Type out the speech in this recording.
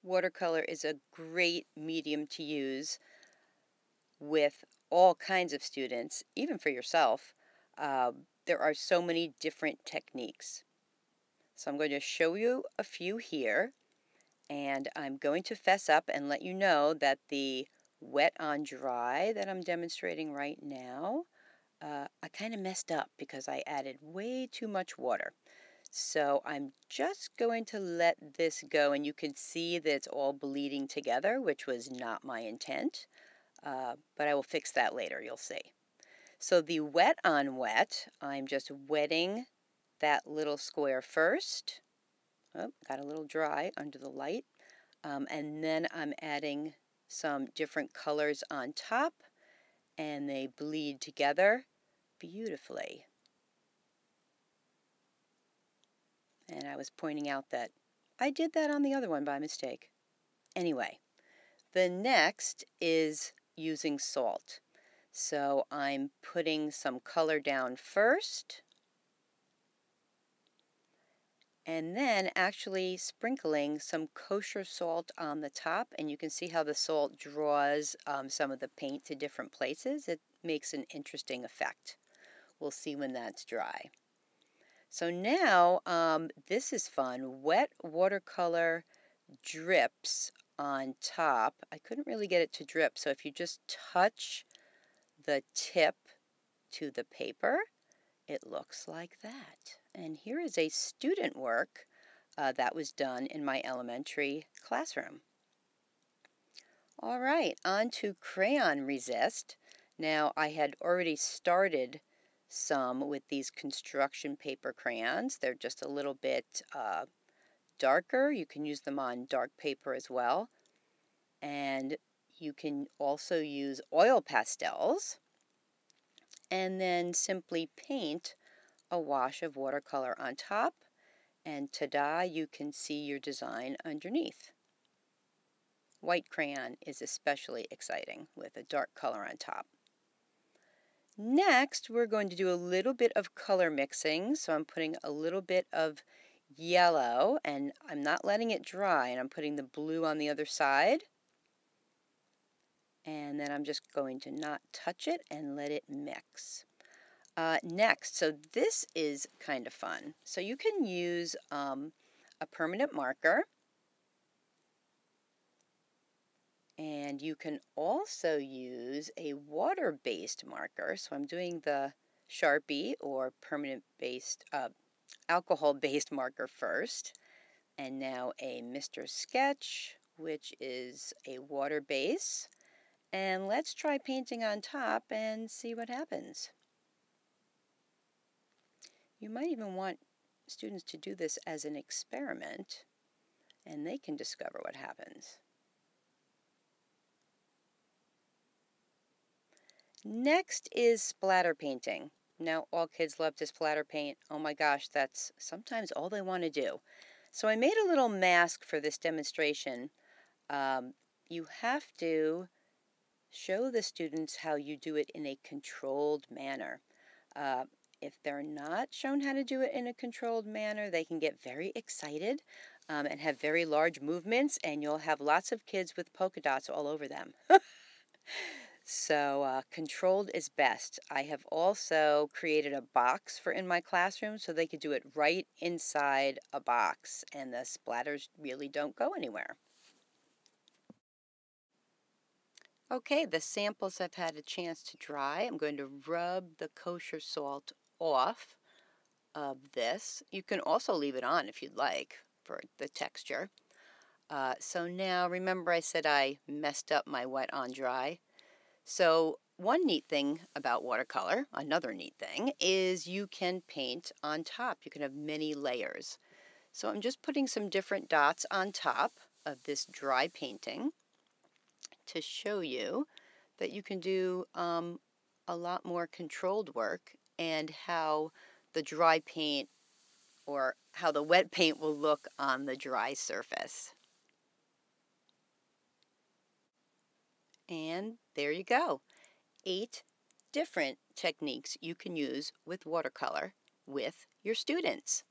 Watercolor is a great medium to use with all kinds of students, even for yourself. There are so many different techniques. So I'm going to show you a few here, and I'm going to fess up and let you know that the wet on dry that I'm demonstrating right now, I kind of messed up because I added way too much water. So I'm just going to let this go, and you can see that it's all bleeding together, which was not my intent, but I will fix that later, you'll see. So the wet on wet, I'm just wetting that little square first. Oh, got a little dry under the light. And then I'm adding some different colors on top, and they bleed together beautifully. And I was pointing out that I did that on the other one by mistake. Anyway, the next is using salt. So I'm putting some color down first, and then actually sprinkling some kosher salt on the top, and you can see how the salt draws some of the paint to different places. It makes an interesting effect. We'll see when that's dry. So now, this is fun. Wet watercolor drips on top. I couldn't really get it to drip, so if you just touch the tip to the paper, it looks like that. And here is a student work that was done in my elementary classroom. All right, on to Crayon Resist. Now, I had already started some with these construction paper crayons. They're just a little bit darker. You can use them on dark paper as well. And you can also use oil pastels and then simply paint a wash of watercolor on top, and ta-da, you can see your design underneath. White crayon is especially exciting with a dark color on top. Next, we're going to do a little bit of color mixing. So I'm putting a little bit of yellow, and I'm not letting it dry, and I'm putting the blue on the other side. And then I'm just going to not touch it and let it mix. Next, so this is kind of fun. So you can use a permanent marker, and you can also use a water-based marker. So I'm doing the Sharpie or permanent-based, alcohol-based marker first, and now a Mr. Sketch, which is a water base. And let's try painting on top and see what happens. You might even want students to do this as an experiment, and they can discover what happens. Next is splatter painting. Now, all kids love to splatter paint. Oh my gosh, that's sometimes all they want to do. So I made a little mask for this demonstration. You have to show the students how you do it in a controlled manner. If they're not shown how to do it in a controlled manner, they can get very excited and have very large movements, and you'll have lots of kids with polka dots all over them. So controlled is best. I have also created a box for in my classroom so they could do it right inside a box, and the splatters really don't go anywhere. Okay, the samples have had a chance to dry. I'm going to rub the kosher salt off of this. You can also leave it on if you'd like for the texture. So now, remember I said I messed up my wet on dry. So one neat thing about watercolor, another neat thing, is you can paint on top. You can have many layers. So I'm just putting some different dots on top of this dry painting to show you that you can do a lot more controlled work, and how the dry paint or how the wet paint will look on the dry surface. And there you go. 8 different techniques you can use with watercolor with your students.